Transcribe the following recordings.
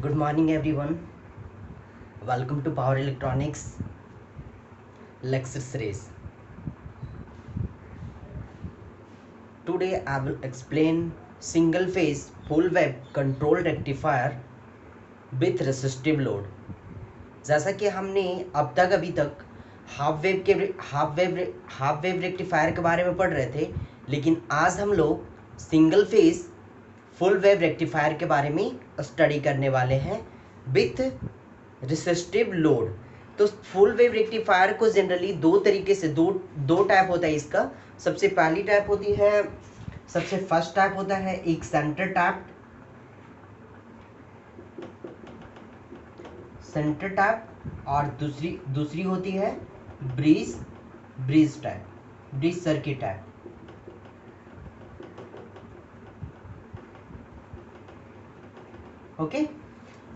Good morning everyone. Welcome to Power Electronics lecture series. Today I will explain single phase full wave control rectifier with resistive load. जैसा कि हमने अभी तक half wave rectifier के बारे में पढ़ रहे थे, लेकिन आज हम लोग single phase full wave rectifier के बारे में स्टडी करने वाले हैं विथ रेसिस्टिव लोड। तो फुल वेव रेक्टिफायर को जनरली दो तरीके से दो टाइप होता है इसका। सबसे पहली टाइप होती है, सबसे फर्स्ट टाइप होता है एक सेंटर टाइप और दूसरी होती है ब्रीज सर्किट टाइप। ओके,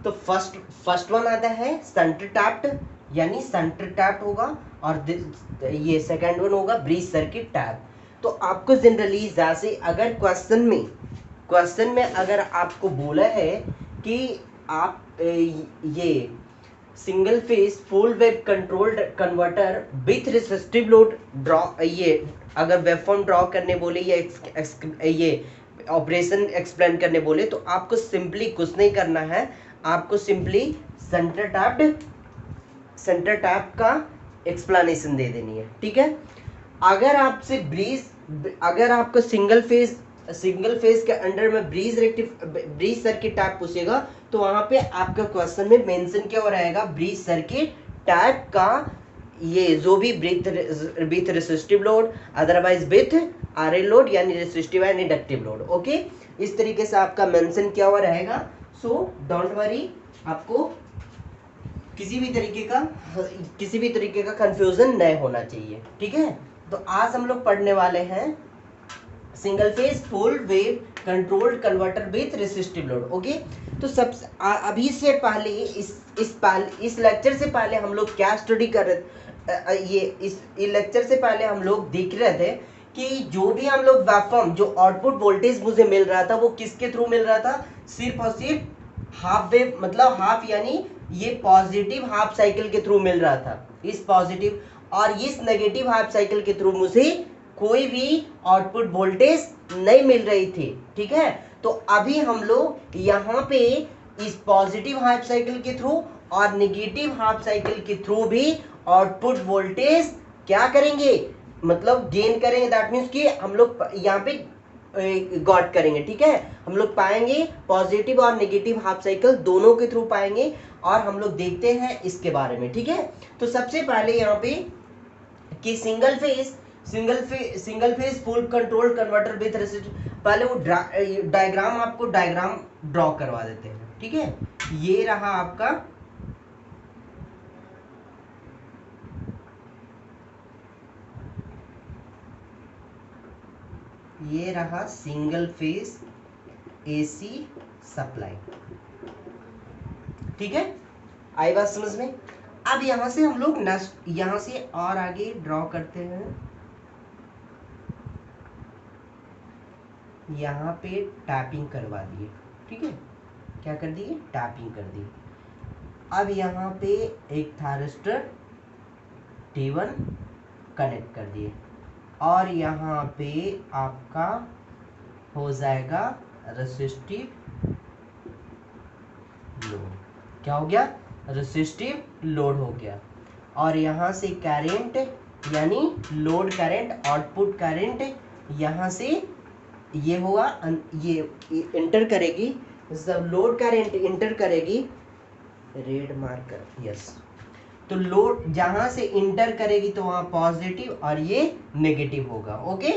तो फर्स्ट वन आता है सेंटर टैप्ड, यानी सेंटर टैप्ड होगा, और ये सेकंड वन होगा ब्रीज सर्किट टैप। तो आपको जनरली जैसे अगर क्वेश्चन में अगर आपको बोला है कि आप ये single phase full wave controlled converter with resistive load draw, ये अगर वेवफॉर्म ड्रॉ करने बोले या ये ऑपरेशन एक्सप्लेन करने बोले, तो आपको सिंपली कुछ नहीं करना है, आपको सिंपली सेंटर टैप का एक्सप्लेनेशन दे देनी है। ठीक है, अगर आपसे अगर आपको सिंगल फेज के अंडर में ब्रीज सर्किट टैप पूछेगा, तो वहां पे आपका क्वेश्चन में मेंशन क्या हो रहेगा, ब्रीज सर्किट टैप का ये जो भी with resistive load, otherwise with RL load, यानी resistive and inductive load. Okay, इस तरीके से आपका मेंशन किया हुआ रहेगा। सो डोंट वरी, आपको किसी भी तरीके का कंफ्यूजन नहीं होना चाहिए। ठीक है, तो आज हम लोग पढ़ने वाले हैं single phase full wave controlled converter with resistive load. Okay, तो अभी से पहले इस लेक्चर से पहले हम लोग क्या स्टडी कर रहे, इस लेक्चर से पहले हम लोग देख रहे थे कि जो भी हम लोग वेवफॉर्म, जो आउटपुट वोल्टेज मुझे मिल रहा था, वो किसके थ्रू मिल रहा था, सिर्फ और सिर्फ हाफ वेव, मतलब हाफ, यानी ये पॉजिटिव हाफ साइकिल के थ्रू मिल रहा था, इस पॉजिटिव और इस नेगेटिव हाफ साइकिल के थ्रू मुझे कोई भी आउटपुट वोल्टेज नहीं मिल रही थी। ठीक है, तो अभी हम लोग यहाँ पे इस पॉजिटिव हाफ साइकिल के थ्रू और नेगेटिव हाफ साइकिल के थ्रू भी आउटपुट वोल्टेज क्या करेंगे, मतलब गेन करेंगे। दैट मीन्स कि हम लोग यहाँ पे गॉट करेंगे। ठीक है, हम लोग पाएंगे पॉजिटिव और नेगेटिव हाफ साइकिल दोनों के थ्रू पाएंगे, और हम लोग देखते हैं इसके बारे में। ठीक है, तो सबसे पहले यहाँ पे कि single phase full control converter with resistive, पहले वो डायग्राम ड्रॉ करवा देते हैं। ठीक है, ये रहा आपका सिंगल फेज एसी सप्लाई। ठीक है, आई बात समझ में। अब यहां से हम लोग यहां से और आगे ड्रॉ करते हैं, यहाँ पे टैपिंग करवा दिए। ठीक है, क्या कर दिए, टैपिंग कर दिए। अब यहाँ पे एक थायरिस्टर T1 कनेक्ट कर दिए, और यहाँ पे आपका हो जाएगा रेसिस्टिव लोड। क्या हो गया, रेसिस्टिव लोड हो गया। और यहाँ से करंट, यानी लोड करंट, आउटपुट करंट यहाँ से ये होगा, ये इंटर करेगी, जब लोड करंट इंटर करेगी, रेड मार्कर, यस, तो लोड जहां से इंटर करेगी तो वहां पॉजिटिव और ये नेगेटिव होगा। ओके,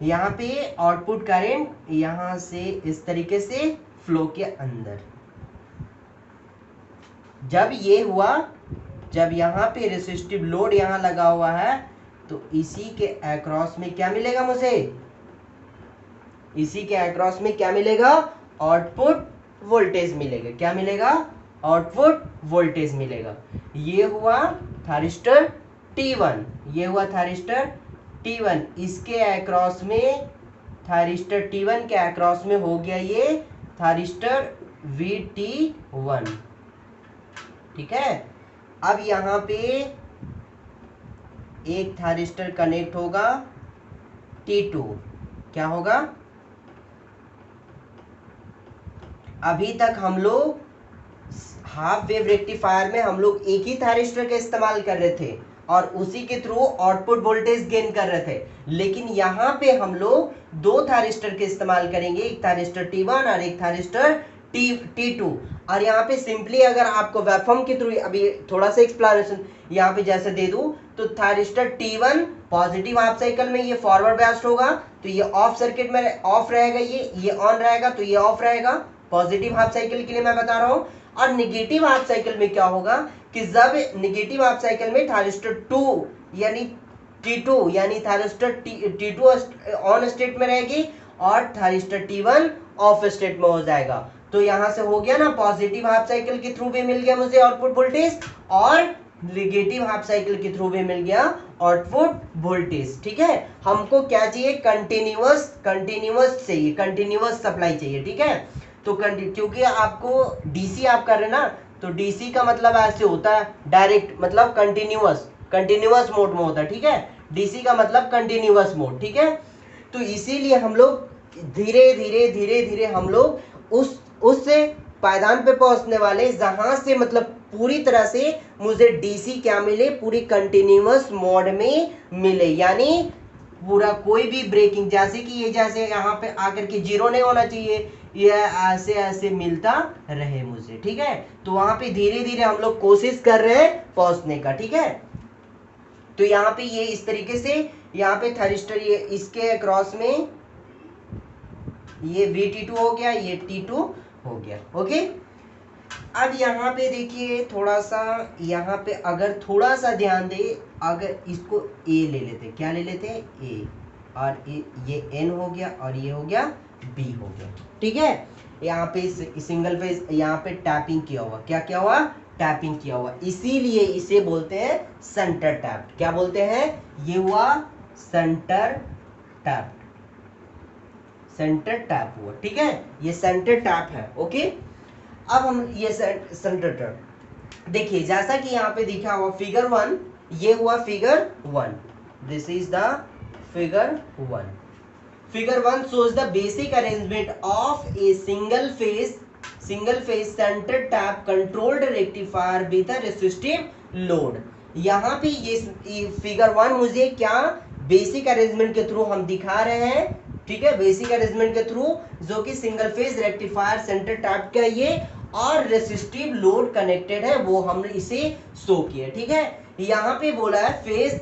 यहाँ पे आउटपुट करंट यहां से इस तरीके से फ्लो के अंदर, जब ये हुआ, जब यहाँ पे रेसिस्टिव लोड यहाँ लगा हुआ है, तो इसी के अक्रॉस में क्या मिलेगा मुझे, इसी के अक्रॉस में क्या मिलेगा, आउटपुट वोल्टेज मिलेगा। क्या मिलेगा, आउटपुट वोल्टेज मिलेगा। ये हुआ थायरिस्टर T1, ये हुआ थायरिस्टर T1, इसके अक्रॉस में थायरिस्टर T1 के अक्रॉस में हो गया ये थायरिस्टर VT1, ठीक है। अब यहाँ पे एक थारिस्टर कनेक्ट होगा T2, क्या होगा, अभी तक हम लोग हाफ वेव रेक्टिफायर में हम लोग एक ही थारिस्टर का इस्तेमाल कर रहे थे और उसी के थ्रू आउटपुट वोल्टेज गेन कर रहे थे, लेकिन यहाँ पे हम लोग दो थारिस्टर के इस्तेमाल करेंगे, एक थारिस्टर T1 और एक थारिस्टर T2। और यहाँ पे सिंपली अगर आपको वेवफॉर्म के थ्रू अभी थोड़ा सा एक्सप्लेनेशन यहाँ पे जैसे दे दूं, तो thyristor T1 positive half cycle में ये फॉरवर्ड बायस्ड होगा, तो ये ऑफ सर्किट में ऑफ रहेगा, ये ऑन रहेगा तो ये ऑफ रहेगा, पॉजिटिव हाफ साइकिल के लिए मैं बता रहा हूँ। और निगेटिव हाफ साइकिल में क्या होगा कि जब निगेटिव हाफ साइकिल में थारिस्टर 2 यानी T2 यानी थारिस्टर T2 ऑन स्टेट में रहेगी और थारिस्टर T1 ऑफ स्टेट में हो जाएगा। तो यहां से हो गया ना, पॉजिटिव हाफ साइकिल के थ्रू भी मिल गया मुझे आउटपुट वोल्टेज और निगेटिव हाफ साइकिल के थ्रू भी मिल गया आउटपुट वोल्टेज, ठीक है। हमको क्या चाहिए, कंटिन्यूअस चाहिए, कंटिन्यूअस सप्लाई चाहिए, ठीक है। तो क्योंकि आपको डीसी आप कर रहे हैं ना, तो डीसी का मतलब ऐसे होता है डायरेक्ट, मतलब कंटिन्यूअस मोड में होता है, ठीक है। डीसी का मतलब कंटिन्यूअस मोड, ठीक है। तो इसीलिए हम लोग धीरे धीरे हम लोग उससे पायदान पे पहुंचने वाले, जहां से मतलब पूरी तरह से मुझे डीसी क्या मिले, पूरी कंटिन्यूअस मोड में मिले, यानी पूरा कोई भी ब्रेकिंग, जैसे कि ये जैसे यहाँ पे आकर के जीरो नहीं होना चाहिए, ये ऐसे ऐसे मिलता रहे मुझे, ठीक है। तो वहां पे धीरे धीरे हम लोग कोशिश कर रहे हैं पहुंचने का, ठीक है। तो यहाँ पे ये इस तरीके से यहाँ पे थारिस्टर ये इसके क्रॉस में ये VT2 हो गया, ये T2 हो गया, ओके। अब यहाँ पे देखिए थोड़ा सा, यहाँ पे अगर थोड़ा सा ध्यान दे, अगर इसको A ले लेते, क्या ले लेते हैं, A, और ये N हो गया और ये हो गया B हो गया, ठीक है। यहाँ पे सिंगल फेज यहाँ पे टैपिंग किया हुआ, क्या किया हुआ, टैपिंग किया हुआ, इसीलिए इसे बोलते हैं सेंटर टैप। क्या बोलते हैं, ये हुआ सेंटर टैप, सेंटर टैप हुआ, ठीक है, ये सेंटर टैप है, ओके। अब हम ये सेंटर टैप देखिए, जैसा कि यहाँ पे दिखा हुआ फिगर 1, ये हुआ figure 1, this is the figure 1। Figure 1 shows the basic arrangement of a single phase center tap controlled rectifier with a resistive load। यहाँ पे ये फिगर 1 मुझे क्या बेसिक अरेंजमेंट के थ्रू हम दिखा रहे हैं, ठीक है, बेसिक अरेंजमेंट के थ्रू, जो कि single phase rectifier centre tap का ये और रेसिस्टिव लोड कनेक्टेड है, वो हमने इसे शो किया, ठीक है। यहाँ पे बोला है phase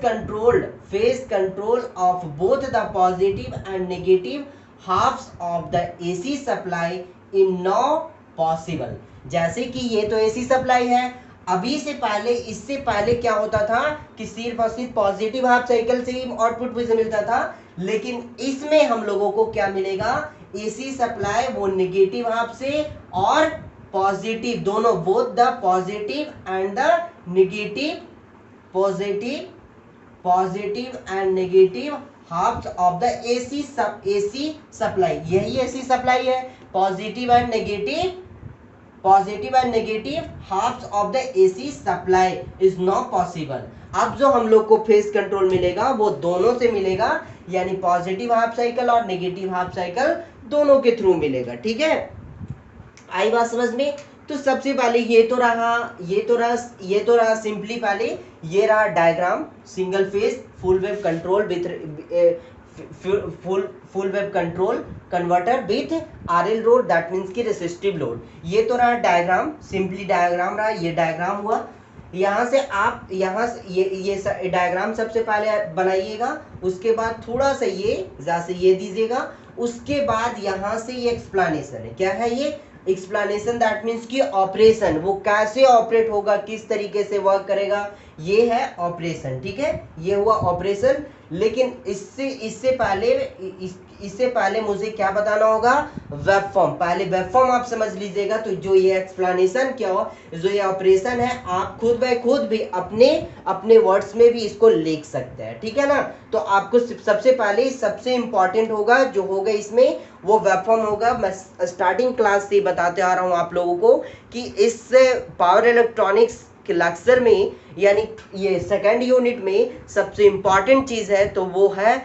control of both the positive and negative halves of the AC supply in now possible. जैसे कि ये तो एसी सप्लाई है, अभी से पहले, इससे पहले क्या होता था कि सिर्फ और सिर्फ पॉजिटिव हाफ साइकिल से ही आउटपुट मुझे मिलता था, लेकिन इसमें हम लोगों को क्या मिलेगा, एसी सप्लाई वो नेगेटिव हाफ से और पॉजिटिव दोनों, both the positive and the negative, positive and negative halves of the AC supply, यही एसी सप्लाई है, positive and negative halves of the AC supply is not possible. अब जो हम लोग को फेज कंट्रोल मिलेगा वो दोनों से मिलेगा, यानी पॉजिटिव हाफ साइकिल और नेगेटिव हाफ साइकिल दोनों के थ्रू मिलेगा, ठीक है। आई बात समझ में। तो सबसे पहले ये तो रहा सिंपली, पहले ये रहा diagram, single phase full wave control with full wave control converter with RL load, that means की रेसिस्टिव लोड। ये तो रहा डायग्राम, सिंपली डायग्राम रहा, ये डायग्राम हुआ। यहाँ से आप ये डायग्राम सबसे पहले बनाइएगा, उसके बाद थोड़ा सा ये दीजिएगा, उसके बाद यहाँ से ये एक्सप्लेनेशन है, क्या है ये एक्सप्लेनेशन, दैट मीन्स कि ऑपरेशन, वो कैसे ऑपरेट होगा, किस तरीके से वर्क करेगा, ये है ऑपरेशन, ठीक है, ये हुआ ऑपरेशन। लेकिन इससे पहले मुझे क्या बताना होगा, वेब फॉर्म। पहले वेब फॉर्म आप समझ लीजिएगा। तो जो ये एक्सप्लेनेशन क्या हो, जो ये ऑपरेशन है, आप खुद ब खुद भी अपने वर्ड्स में भी इसको लिख सकते हैं, ठीक है ना। तो आपको सबसे पहले सबसे इंपॉर्टेंट होगा जो होगा इसमें, वो वेब फॉर्म होगा। मैं स्टार्टिंग क्लास से बताते आ रहा हूं आप लोगों को कि इस पावर इलेक्ट्रॉनिक्स के लेक्चर में, यानी ये सेकंड यूनिट में सबसे इंपॉर्टेंट चीज है तो वो है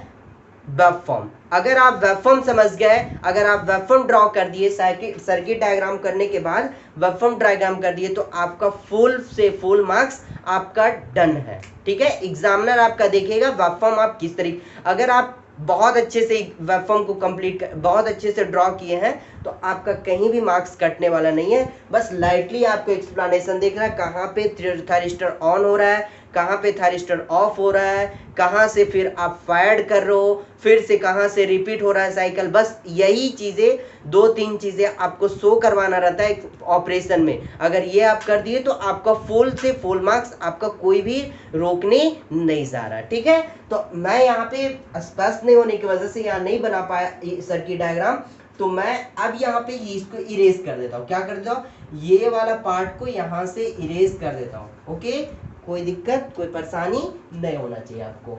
वेब फॉर्म। अगर आप वेब फॉर्म समझ गए, अगर आप वेब फॉर्म ड्रॉ कर दिए, सर्किट डायग्राम करने के बाद वेब फॉर्म डायग्राम कर दिए, तो आपका फुल से फुल मार्क्स आपका डन है, ठीक है। एग्जामिनर आपका देखेगा वेब फॉर्म आप किस तरीके, अगर आप बहुत अच्छे से वेब फॉर्म को बहुत अच्छे से ड्रॉ किए हैं तो आपका कहीं भी मार्क्स कटने वाला नहीं है। बस लाइटली आपको एक्सप्लेनेशन देखना है, कहाँ पे थायरिस्टर ऑन हो रहा है, कहाँ पे थायरिस्टर ऑफ हो रहा है, कहाँ से फिर आप फायर्ड कर रहे हो, फिर से कहाँ से रिपीट हो रहा है साइकिल। बस यही चीजें, 2-3 चीजें आपको शो करवाना रहता है ऑपरेशन में। अगर ये आप कर दिए तो आपका फुल से फुल मार्क्स आपका कोई भी रोकने नहीं जा रहा, ठीक है। तो मैं यहाँ पे स्पष्ट नहीं होने की वजह से यहाँ नहीं बना पाया सर्किट डायग्राम, तो मैं अब यहाँ पे इसको इरेज कर देता हूँ। क्या कर देता हूँ, ये वाला पार्ट को यहाँ से इरेज कर देता हूँ। ओके, कोई दिक्कत कोई परेशानी नहीं होना चाहिए आपको।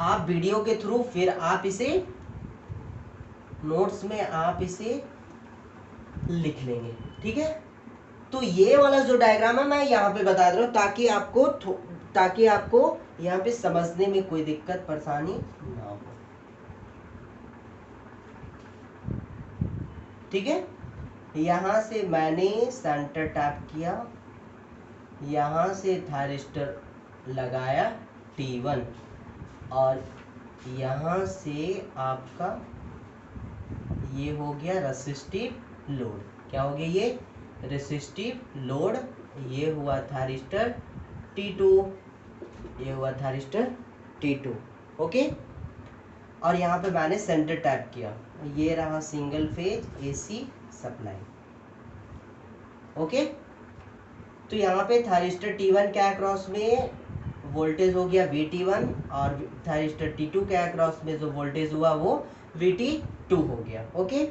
आप वीडियो के थ्रू फिर आप इसे नोट्स में आप इसे लिख लेंगे, ठीक है। तो ये वाला जो डायग्राम है मैं यहाँ पे बता दे रहा हूँ ताकि आपको यहाँ पे समझने में कोई दिक्कत परेशानी ना हो, ठीक है। यहाँ से मैंने सेंटर टैप किया, यहाँ से थायरिस्टर लगाया T1, और यहाँ से आपका ये हो गया रेसिस्टिव लोड। क्या हो गया, ये रेसिस्टिव लोड। ये हुआ थायरिस्टर T2, ये हुआ थायरिस्टर T2। ओके, और यहाँ पे मैंने सेंटर टैप किया, ये रहा single phase AC supply. Okay, तो यहाँ पे थायरिस्टर T1 के अक्रॉस में वोल्टेज हो गया VT1, और थायरिस्टर T2 के अक्रॉस में जो वोल्टेज हुआ वो VT2 हो गया। ओके,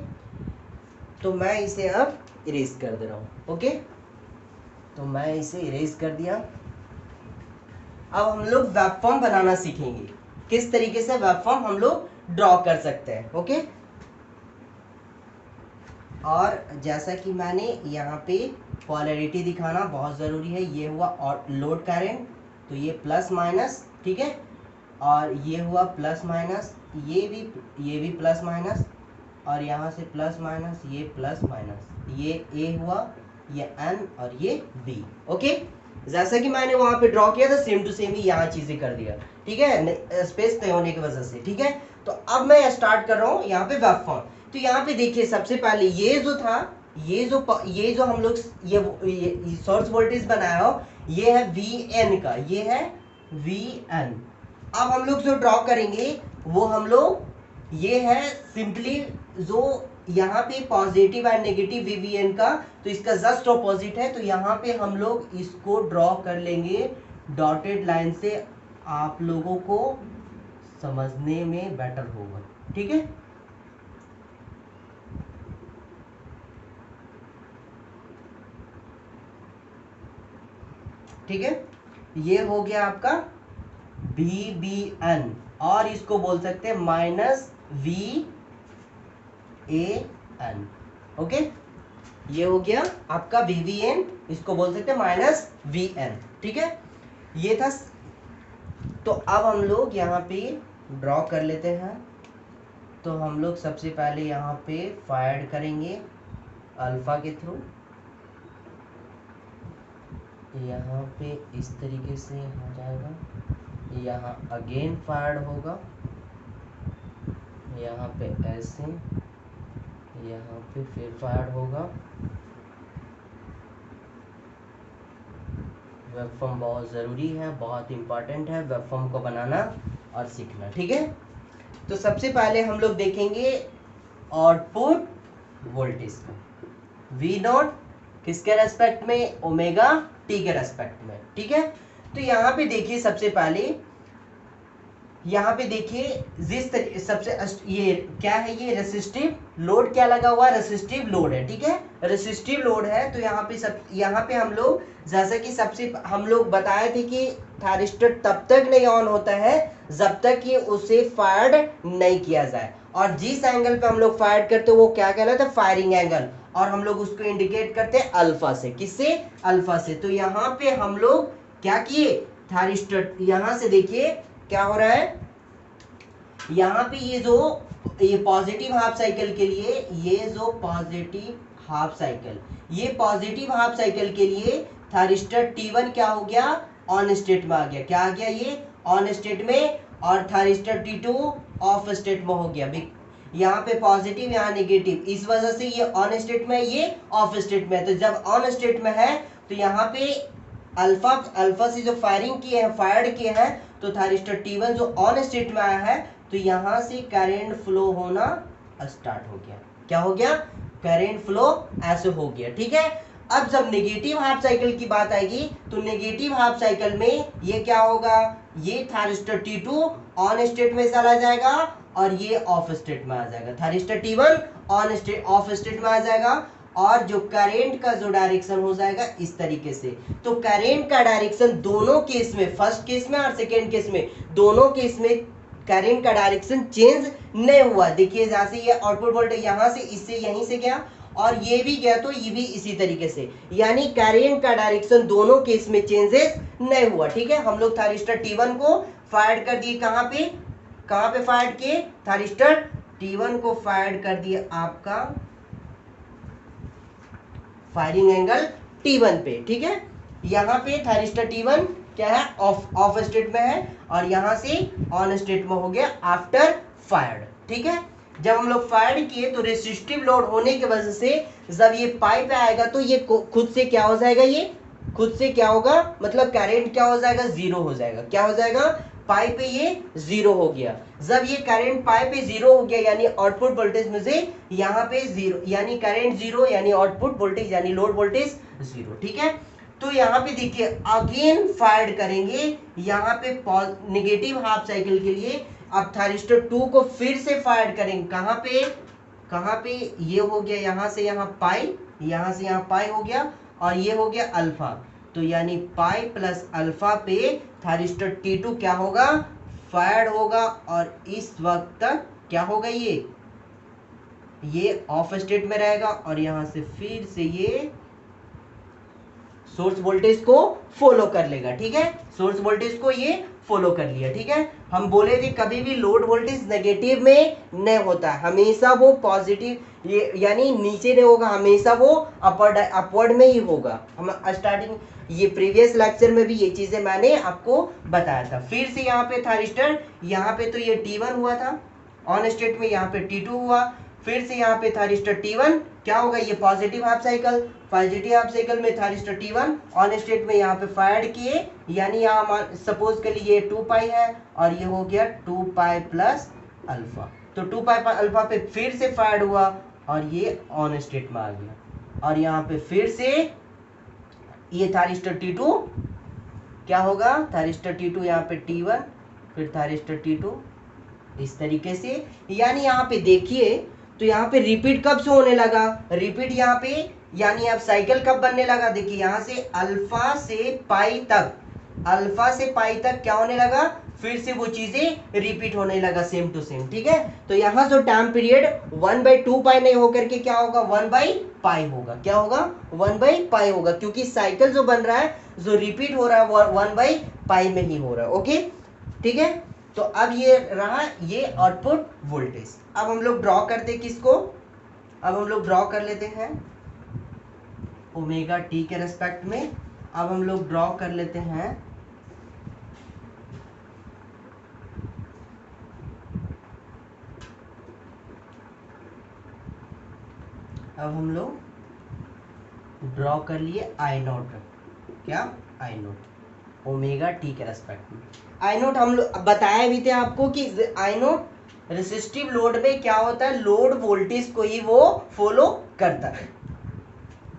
तो मैं इसे अब इरेज कर दे रहा हूँ। ओके, तो मैं इसे इरेज कर दिया। अब हम लोग वेब फॉर्म बनाना सीखेंगे, किस तरीके से वेब फॉर्म हम लोग ड्रॉ कर सकते हैं। ओके, और जैसा कि मैंने यहाँ पे पोलैरिटी दिखाना बहुत ज़रूरी है। ये हुआ और लोड करंट, तो ये प्लस माइनस, ठीक है, और ये हुआ प्लस माइनस, ये भी प्लस माइनस, और यहाँ से प्लस माइनस, ये प्लस माइनस, ये A हुआ, ये N और ये B। ओके, जैसा कि मैंने वहाँ पे ड्रॉ किया था सेम टू सेम ही यहाँ चीज़ें कर दिया, ठीक है, स्पेस तय होने की वजह से, ठीक है। तो अब मैं स्टार्ट कर रहा हूँ यहाँ पे वेब फॉर्म। तो यहाँ पे देखिए, सबसे पहले ये जो था, ये जो हम लोग ये सोर्स वोल्टेज बनाया हो, ये है VN का, ये है VN। अब हम लोग जो ड्रॉ करेंगे वो हम लोग, ये है सिंपली जो यहाँ पे पॉजिटिव एंड नेगेटिव VVN का, तो इसका जस्ट ऑपोजिट है। तो यहाँ पे हम लोग इसको ड्रॉ कर लेंगे डॉटेड लाइन से, आप लोगों को समझने में बेटर होगा, ठीक है। ठीक है, ये हो गया आपका VBN, और इसको बोल सकते हैं माइनस VAN। ओके, ये हो गया आपका VBN, इसको बोल सकते हैं माइनस VN, ठीक है। ये था। तो अब हम लोग यहाँ पे ड्रॉ कर लेते हैं। तो हम लोग सबसे पहले यहाँ पे फायर्ड करेंगे अल्फा के थ्रू, यहाँ पे इस तरीके से हो जाएगा, यहाँ अगेन फायर्ड होगा, यहाँ पे ऐसे, यहाँ पे फिर फायर्ड होगा। वेब फॉर्म बहुत ज़रूरी है, बहुत इम्पॉर्टेंट है वेब फॉर्म को बनाना और सीखना, ठीक है। तो सबसे पहले हम लोग देखेंगे आउटपुट वोल्टेज का, V0 किसके रेस्पेक्ट में, ओमेगा टी के रेस्पेक्ट में, ठीक है। तो यहाँ पे देखिए सबसे पहले, यहाँ पे देखिए सबसे ये क्या है, ये रेसिस्टिव लोड क्या लगा हुआ है, रेसिस्टिव लोड है, ठीक है, रेसिस्टिव लोड है। तो यहाँ पे हम लोग जैसा कि सबसे हम लोग बताए थे कि थायरिस्टर तब तक नहीं ऑन होता है जब तक कि उसे फायर्ड नहीं किया जाए, और जिस एंगल पे हम लोग फायर करते हैं वो क्या कहलाता है, फायरिंग एंगल, और हम लोग उसको इंडिकेट करते हैं अल्फा से, किससे, अल्फा से। तो यहाँ पे हम लोग क्या किए, थायरिस्टर, यहाँ से देखिए क्या हो रहा है, यहाँ पे ये पॉजिटिव हाफ साइकिल के लिए, ये जो पॉजिटिव हाफ साइकिल, ये पॉजिटिव हाफ साइकिल के लिए थायरिस्टर T1 क्या हो गया, ऑन स्टेट में आ गया, क्या आ गया, ये ऑन स्टेट में, और थायरिस्टर T2 ऑफ स्टेट में हो गया। यहाँ पे पॉजिटिव, यहाँ नेगेटिव, इस वजह से ये ऑन स्टेट में, ये ऑफ स्टेट में। तो जब ऑन स्टेट में है तो यहाँ पे अल्फा से जो फायरिंग किए हैं, फायर्ड किए हैं, तो थायरिस्टर T1 जो ऑन स्टेट में आया है, तो यहाँ से करंट फ्लो होना स्टार्ट हो गया, क्या हो गया, करंट फ्लो ऐसे हो गया, ठीक है। अब जब नेगेटिव हाफ साइकिल की बात आएगी, तो नेगेटिव हाफ साइकिल में ये क्या होगा, ये थायरिस्टर T2 ऑन स्टेट में चला जाएगा और ये ऑफ स्टेट में आ जाएगा, थायरिस्टर T1 ऑफ स्टेट में आ जाएगा, और जो करंट का जो डायरेक्शन हो जाएगा इस तरीके से। तो करंट का डायरेक्शन दोनों केस में, फर्स्ट केस में और सेकेंड केस में, दोनों केस में करंट का डायरेक्शन चेंज नहीं हुआ। देखिए जहां से ये आउटपुट वोल्टेज यहाँ से, इससे यहीं से गया, और ये भी गया, तो ये भी इसी तरीके से, यानी करंट का डायरेक्शन दोनों केस में चेंजेस नहीं हुआ, ठीक है। हम लोग थायरिस्टर T1 को फायर कर दिए, कहाँ पे फायर किए, थायरिस्टर T1 को फायर कर दिए आपका फायरिंग एंगल T1 पे, ठीक है। यहाँ पे थायरिस्टर T1 क्या है, ऑफ स्टेट में है, और यहाँ से ऑन स्टेट में हो गया आफ्टर फायर्ड, ठीक है। जब हम लोग फायर किए तो रेसिस्टिव लोड होने की वजह से जब ये पाइप आएगा तो ये खुद से क्या हो जाएगा, ये खुद से क्या होगा, मतलब करंट क्या हो जाएगा, जीरो हो जाएगा, क्या हो जाएगा, पाइप पे ये जीरो हो गया। जब ये करंट पाइप पे जीरो हो गया, यानी आउटपुट वोल्टेज में से यहाँ पे जीरो, यानी करंट जीरो, यानी आउटपुट वोल्टेज यानी लोड वोल्टेज जीरो, ठीक है। तो यहाँ पे देखिए अगेन फायर करेंगे, यहाँ पे नेगेटिव हाफ साइकिल के लिए अब थायरिस्टर 2 को फिर से फायर करेंगे, कहाँ पे ये हो गया, यहाँ से यहाँ पाई, यहाँ से यहाँ पाई हो गया, और ये हो गया अल्फा, तो यानी पाई प्लस अल्फा पे थायरिस्टर T2 क्या होगा, फायर होगा, और इस वक्त तक क्या होगा, ये ऑफ स्टेट में रहेगा, और यहाँ से फिर से ये सोर्स वोल्टेज को फॉलो कर लेगा, ठीक है, सोर्स वोल्टेज को ये फॉलो कर लिया, ठीक है। हम बोले थे कभी भी लोड वोल्टेज नेगेटिव में नहीं होता, हमेशा वो पॉजिटिव, ये यानी नीचे नहीं होगा, हमेशा वो अपवर्ड में ही होगा। हम स्टार्टिंग ये प्रीवियस लेक्चर में भी ये चीजें मैंने आपको बताया था। फिर से यहाँ पे थायरिस्टर, यहाँ पे तो ये T1 हुआ था ऑन स्टेट में, यहाँ पे T2 हुआ, फिर से यहाँ पे थायरिस्टर T1 क्या होगा, ये पॉजिटिव हाफ साइकिल में थायरिस्टर T1 ऑन स्टेट में यहाँ पे फायर किए, यानी यहाँ सपोज कर लिए 2 पाई है, और ये हो गया 2 पाई प्लस अल्फा, तो 2 पाई अल्फा पे फिर से फायर हुआ, और ये ऑन स्टेट में आ गया, और यहाँ पे फिर से ये थायरिस्टर T2 क्या होगा, थायरिस्टर T2 यहाँ पे T1, फिर थायरिस्टर T2 इस तरीके से। यानी यहाँ पे देखिए, तो यहाँ पे रिपीट कब से होने लगा, रिपीट यहाँ पे, यानी अब साइकिल कब बनने लगा, देखिए यहाँ से अल्फा से पाई तक क्या होने लगा, फिर से वो चीजें रिपीट होने लगा सेम टू सेम, ठीक है। तो यहाँ जो टाइम पीरियड 1/2 पाई नहीं होकर के क्या होगा, 1/पाई होगा, क्या होगा, 1/पाई होगा, क्योंकि साइकिल जो बन रहा है, जो रिपीट हो रहा है, वो 1/पाई में ही हो रहा है, ओके, ठीक है। तो अब ये रहा ये आउटपुट वोल्टेज। अब हम लोग ड्रॉ करते किसको, अब हम लोग ड्रॉ कर लेते हैं ओमेगा टी के रेस्पेक्ट में। अब हम लोग ड्रॉ कर लेते हैं अब हम लोग ड्रॉ कर लिए आई नोट, क्या आई नोट ओमेगा टी के रेस्पेक्ट में। आई नोट हम लोग बताया भी थे आपको कि आई नोट रेसिस्टिव लोड में क्या होता है, लोड वोल्टेज को ही वो फॉलो करता है,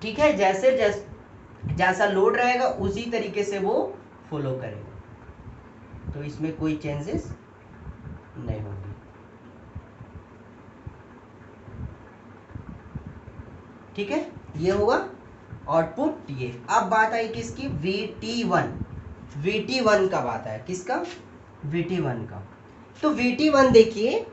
ठीक है, जैसा लोड रहेगा उसी तरीके से वो फॉलो करेगा, तो इसमें कोई चेंजेस नहीं होगी। ठीक है, ये होगा आउटपुट ये। अब बात आई किसकी, VT1। VT1 का बात है, किसका, VT1 का। तो VT1 देखिए,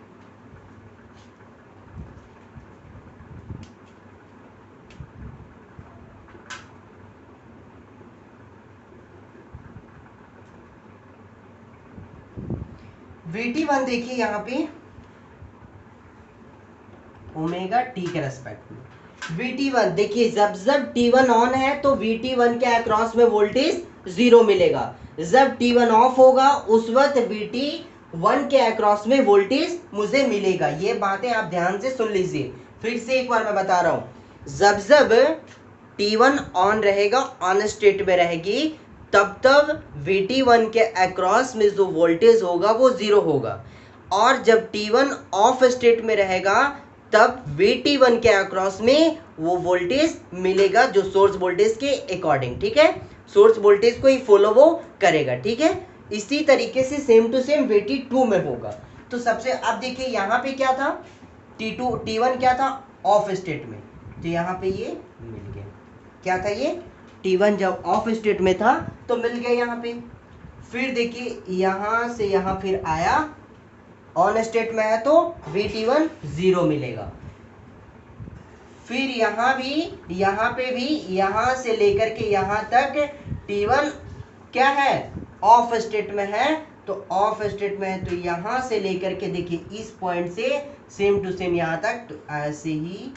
VT1 देखिए यहाँ पे ओमेगा टी के रेस्पेक्ट में। VT1 देखिए, जब T1 ऑन है तो VT1 के अक्रॉस में वोल्टेज 0 मिलेगा। जब T1 ऑफ होगा उस वक्त VT1 के अक्रॉस में वोल्टेज मुझे मिलेगा। ये बातें आप ध्यान से सुन लीजिए, फिर से एक बार मैं बता रहा हूं। जब T1 ऑन रहेगा, ऑन स्टेट में रहेगी, तब VT1 के अक्रॉस में जो वोल्टेज होगा वो 0 होगा। और जब T1 ऑफ स्टेट में रहेगा तब VT1 के अक्रॉस में वो वोल्टेज मिलेगा जो सोर्स वोल्टेज के अकॉर्डिंग। ठीक है, सोर्स वोल्टेज को ही फॉलो वो करेगा। ठीक है, इसी तरीके से सेम टू सेम VT2 में होगा। तो सबसे अब देखिए यहाँ पे क्या था, T1 क्या था, ऑफ स्टेट में, तो यहाँ पे ये मिल गया। क्या था ये, T1 जब ऑफ स्टेट में था तो मिल गया यहाँ पे। फिर देखिए यहाँ से यहाँ फिर आया, ऑन स्टेट में है तो VT1 0 मिलेगा। फिर यहाँ पे भी यहाँ से लेकर के यहाँ तक T1 क्या है, ऑफ स्टेट में है, तो ऑफ स्टेट में है, तो यहाँ से लेकर के देखिए इस पॉइंट से सेम टू सेम यहाँ तक, तो ऐसे ही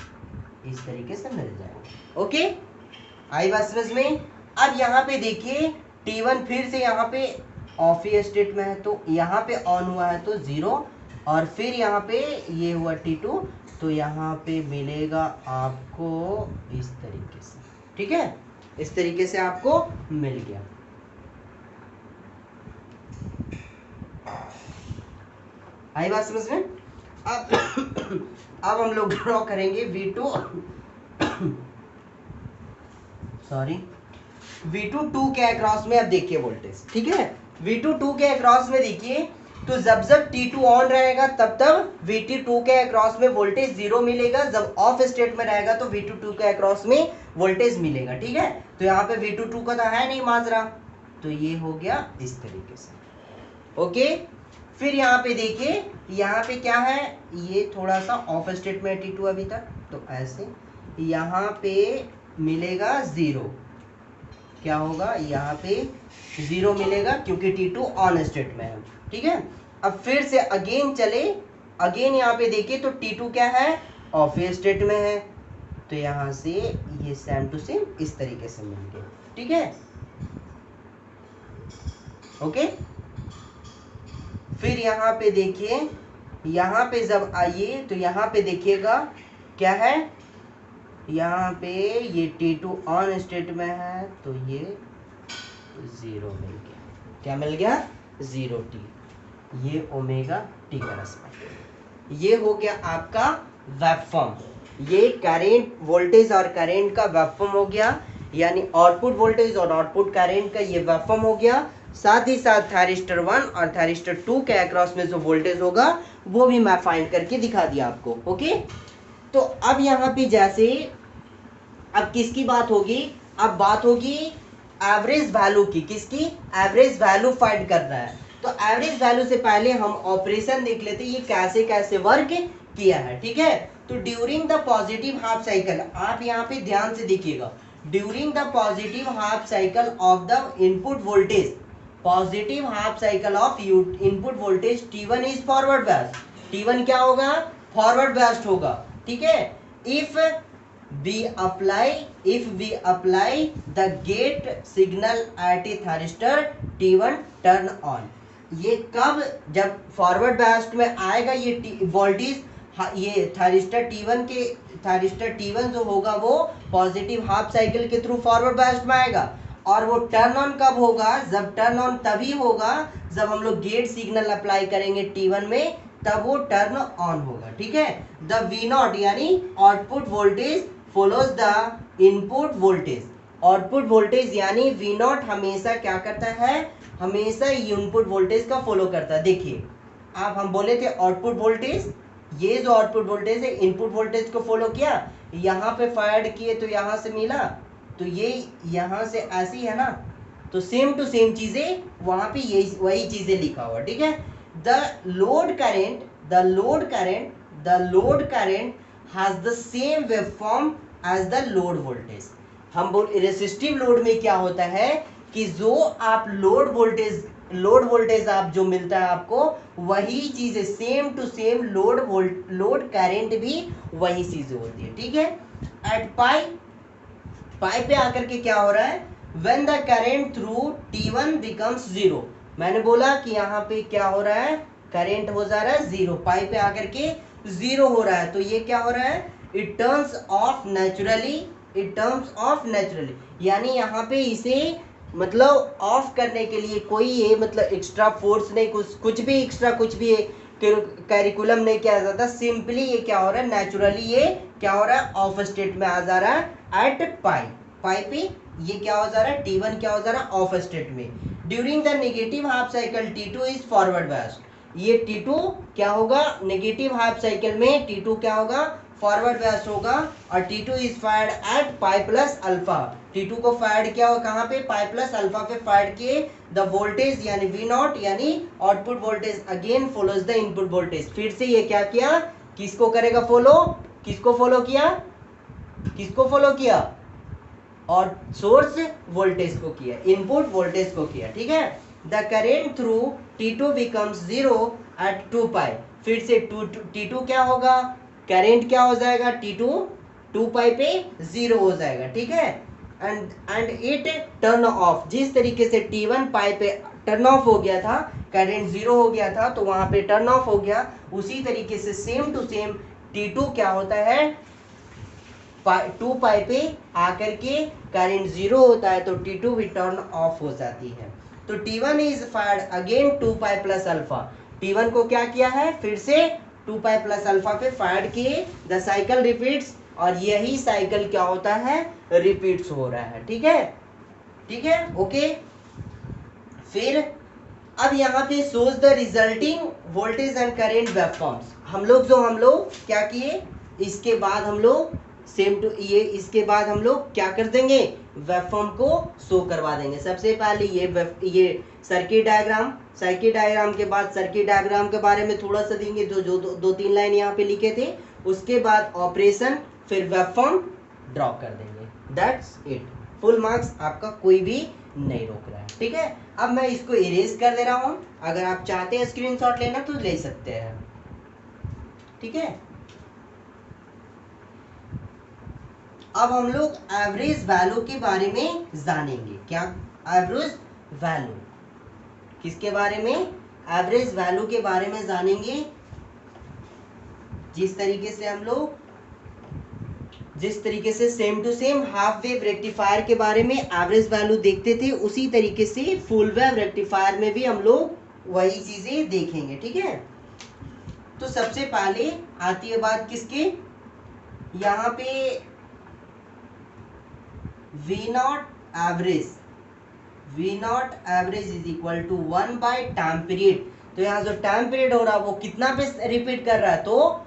इस तरीके से मिल जाएगा। ओके, आई बात समझ में। अब यहाँ पे देखिए T1 फिर से यहाँ पे ऑफ स्टेट में है, तो यहाँ पे ऑन हुआ है तो 0, और फिर यहाँ पे ये हुआ T2, तो यहाँ पे मिलेगा आपको इस तरीके से। ठीक है, इस तरीके से आपको मिल गया। आई बात समझ में। अब हम लोग ड्रॉ करेंगे V2 के अक्रॉस में। अब देखिए वोल्टेज, ठीक है, V2 के अक्रॉस में देखिए, तो जब T2 ऑन रहेगा तब VT2 के अक्रॉस में वोल्टेज 0 मिलेगा। जब ऑफ स्टेट में रहेगा तो VT2 के अक्रॉस में वोल्टेज मिलेगा। ठीक है, तो यहाँ पे VT2 का तो है नहीं माजरा, तो ये हो गया इस तरीके से। ओके, फिर यहाँ पे देखिए, यहाँ पे क्या है, ये थोड़ा सा ऑफ स्टेट में T2 अभी तक, तो ऐसे यहाँ पे मिलेगा 0। क्या होगा, यहाँ पे 0 मिलेगा क्योंकि T2 ऑन स्टेट में है। ठीक है, अब फिर से अगेन चले, अगेन यहाँ पे देखिए तो T2 क्या है, ऑफ स्टेट में है, तो यहाँ से ये सेम टू सेम इस तरीके से मिल गया। ठीक है, ओके। फिर यहाँ पे देखिए, यहाँ पे जब आइए तो यहाँ पे देखिएगा क्या है, यहाँ पे ये T2 ऑन स्टेट में है, तो ये 0 मिल गया। क्या मिल गया, 0T, ये ओमेगा टी का रेस्पेक्ट। ये हो गया आपका वेवफॉर्म। ये करेंट वोल्टेज और करेंट का वेवफॉर्म हो गया, यानी आउटपुट वोल्टेज और आउटपुट करेंट का ये वेवफॉर्म हो गया। साथ ही साथ थायरिस्टर 1 और थायरिस्टर 2 के अक्रॉस में जो वोल्टेज होगा वो भी मैं फाइंड करके दिखा दिया आपको। ओके, तो अब यहाँ पे जैसे अब किसकी बात होगी, अब बात होगी एवरेज वैल्यू की। किसकी, एवरेज वैल्यू फाइंड करना है। तो एवरेज वैल्यू से पहले हम ऑपरेशन देख लेते हैं, ये कैसे कैसे वर्क किया है। ठीक है, तो during the positive half cycle, आप यहाँ पे ध्यान से देखिएगा, during the positive half cycle of the input voltage, positive half cycle of input voltage T1 is forward bias. T1 क्या होगा, फॉरवर्ड बायस्ड होगा। ठीक है, if we apply the gate signal at a thyristor T1 turn on। ये कब, जब forward biased में आएगा ये वोल्टेज, ये थायरिस्टर T1 जो होगा वो पॉजिटिव हाफ साइकिल के थ्रू फॉरवर्ड बायस्ड में आएगा। और वो टर्न ऑन कब होगा, जब टर्न ऑन तभी होगा जब हम लोग गेट सिग्नल अप्लाई करेंगे T1 में, तब वो टर्न ऑन होगा। ठीक है, द V0 यानी output voltage follows the input voltage. Output voltage यानी वी नॉट हमेशा क्या करता है, हमेशा इनपुट वोल्टेज का फॉलो करता है। देखिए आप हम बोले थे आउटपुट वोल्टेज, ये जो आउटपुट वोल्टेज है इनपुट वोल्टेज को फॉलो किया, यहाँ पे फायर किए तो यहाँ से मिला, तो ये यहाँ से ऐसी है ना, तो सेम टू सेम चीजें वहां पे यही वही चीजें लिखा हुआ, ठीक है। The load current the load current the load current has the same waveform as the load voltage. हम बोल रेसिस्टिव लोड में क्या होता है कि जो आप लोड वोल्टेज आप जो मिलता है आपको, वही चीजें same to same load current भी वही चीजें होती है, ठीक है। एट पाई पे आकर के क्या हो रहा है, when the current through T1 becomes 0, मैंने बोला कि यहाँ पे क्या हो रहा है, करंट हो जा रहा है 0, पाई पे आकर के 0 हो रहा है, तो ये क्या हो रहा है, इट टर्न्स ऑफ नेचुरली, यानी यहाँ पे इसे मतलब ऑफ करने के लिए कोई ये मतलब एक्स्ट्रा फोर्स नहीं, कुछ भी एक्स्ट्रा कुछ भी कैरिकुलम नहीं किया जाता, सिंपली ये क्या हो रहा है, नेचुरली ये क्या हो रहा है, ऑफ स्टेट में आ जा रहा है एट पाई पे ये क्या हो जा रहा है, T1 क्या हो जा रहा है, ऑफ स्टेट में। During the negative half cycle T2 is forward bias, ये T2 क्या होगा, नेगेटिव हाफ साइकिल में T2 क्या होगा, फॉरवर्ड बायस होगा, और T2 is fired at pi plus alpha, T2 को फायर्ड किया हो कहाँ पे, पाई प्लस अल्फा पे फायर्ड किए, द वोल्टेज यानी V नॉट यानी output voltage again follows the input voltage, फिर से ये क्या किया, किसको करेगा फॉलो, किसको फॉलो किया और सोर्स वोल्टेज को किया, इनपुट वोल्टेज को किया, ठीक है। The current through T2 becomes 0 at 2 pi, फिर से T2 क्या होगा, करेंट क्या हो जाएगा, T2 2 पाई पे 0 हो जाएगा, ठीक है। एंड इट टर्न ऑफ, जिस तरीके से T1 पाई पे टर्न ऑफ हो गया था, करेंट 0 हो गया था तो वहां पे टर्न ऑफ हो गया, उसी तरीके से सेम टू सेम T2 क्या होता है, 2 पाई पे आकर के करंट 0 होता है तो T2 भी टर्न ऑफ हो जाती है। तो T1 is fired again 2 pi plus alpha, T1 को क्या किया है, फिर से 2 पाई प्लस अल्फा पे फायर्ड किए, द साइकिल रिपीट्स, और यही साइकिल क्या होता है, रिपीट्स हो रहा है, ठीक है ओके। फिर अब यहाँ पे सोच the resulting voltage and current waveforms, हम लोग क्या किए, इसके बाद हम लोग सेम टू ये, इसके बाद हम लोग क्या कर देंगे, वेवफॉर्म को शो करवा देंगे। सबसे पहले ये सर्किट डायग्राम के बाद सर्किट डायग्राम के बारे में थोड़ा सा देंगे, जो दो तीन लाइन यहाँ पे लिखे थे, उसके बाद ऑपरेशन, फिर वेवफॉर्म ड्रॉ कर देंगे, दैट्स इट। फुल मार्क्स आपका कोई भी नहीं रोक रहा है, ठीक है। अब मैं इसको इरेज कर दे रहा हूँ, अगर आप चाहते हैं स्क्रीनशॉट लेना तो ले सकते हैं, ठीक है। अब हम लोग एवरेज वैल्यू के बारे में जानेंगे, क्या एवरेज वैल्यू, किसके बारे में, एवरेज वैल्यू के बारे में जानेंगे। जिस तरीके से same to same half wave rectifier के बारे में एवरेज वैल्यू देखते थे, उसी तरीके से फुल वेव रेक्टिफायर में भी हम लोग वही चीजें देखेंगे, ठीक है। तो सबसे पहले आती है बात किसकी, यहाँ पे V naught average is equal to 1 by time period, तो यहाँ जो टाइम पीरियड हो रहा है वो कितना पे रिपीट कर रहा है, तो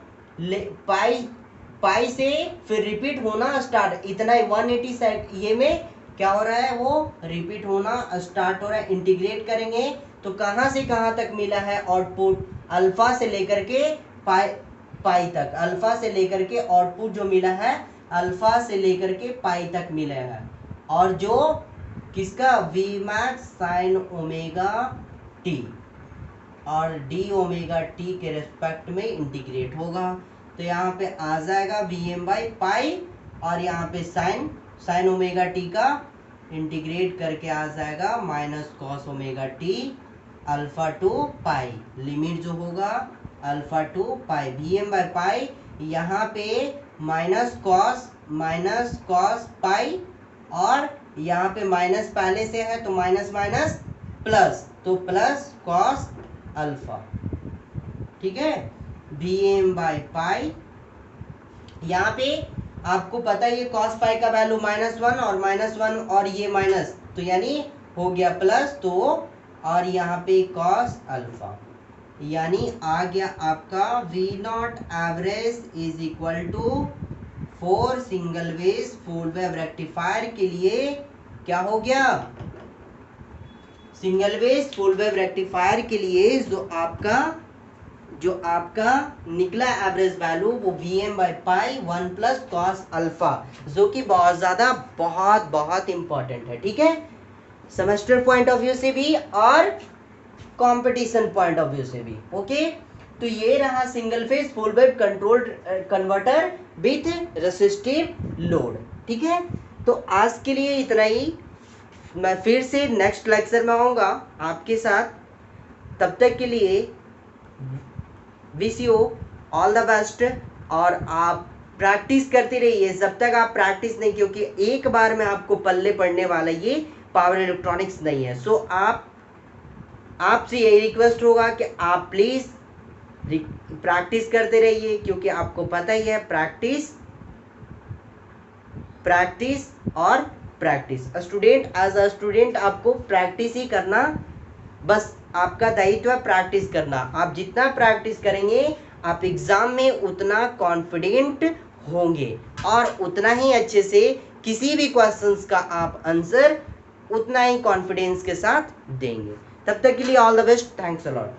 पाई से फिर रिपीट होना स्टार्ट, इतना 180 साइड ये में क्या हो रहा है, वो रिपीट होना स्टार्ट हो रहा है। इंटीग्रेट करेंगे तो कहाँ से कहाँ तक मिला है आउटपुट, अल्फा से लेकर के पाई तक, अल्फा से लेकर के आउटपुट जो मिला है अल्फा से लेकर के पाई तक मिला है, और जो किसका, V max sine omega T और डी ओमेगा टी के रेस्पेक्ट में इंटीग्रेट होगा, तो यहाँ पे आ जाएगा Vm बाई पाई, और यहाँ पे साइन ओमेगा टी का इंटीग्रेट करके आ जाएगा minus cos omega T alpha to pi, limit जो होगा alpha to pi, Vm by pi, यहाँ पे माइनस कॉस पाई, और यहाँ पे माइनस पहले से है तो माइनस प्लस, तो प्लस कॉस अल्फा, ठीक है। Vm बाई पाई, यहाँ पे आपको पता है ये cos पाई का वैल्यू -1 और -1 और ये माइनस, तो यानी हो गया प्लस, तो और यहाँ पे cos अल्फा, यानी आ गया आपका V naught average is equal to 4 single phase full wave rectifier के लिए क्या हो गया, single phase full wave rectifier के लिए जो आपका निकला एवरेज वैल्यू वो Vm/पाई 1 प्लस कॉस अल्फा, जो कि बहुत ज़्यादा बहुत इंपॉर्टेंट है, ठीक है, सेमेस्टर पॉइंट ऑफ व्यू से भी और कंपटीशन पॉइंट ऑफ व्यू से भी। ओके, तो ये रहा single phase full wave controlled converter with resistive load, ठीक है। तो आज के लिए इतना ही, मैं फिर से नेक्स्ट लेक्चर में आऊँगा आपके साथ, तब तक के लिए wish you all the best, और आप प्रैक्टिस करते रहिए जब तक आप प्रैक्टिस नहीं, क्योंकि एक बार में आपको पल्ले पड़ने वाला ये पावर इलेक्ट्रॉनिक्स नहीं है। सो आपसे यही रिक्वेस्ट होगा कि आप प्लीज़ प्रैक्टिस करते रहिए, क्योंकि आपको पता ही है प्रैक्टिस और practice, student as a student आपको प्रैक्टिस ही करना, बस आपका दायित्व है प्रैक्टिस करना। आप जितना प्रैक्टिस करेंगे आप एग्जाम में उतना कॉन्फिडेंट होंगे और उतना ही अच्छे से किसी भी क्वेश्चंस का आप आंसर उतना ही कॉन्फिडेंस के साथ देंगे। तब तक के लिए all the best, thanks a lot.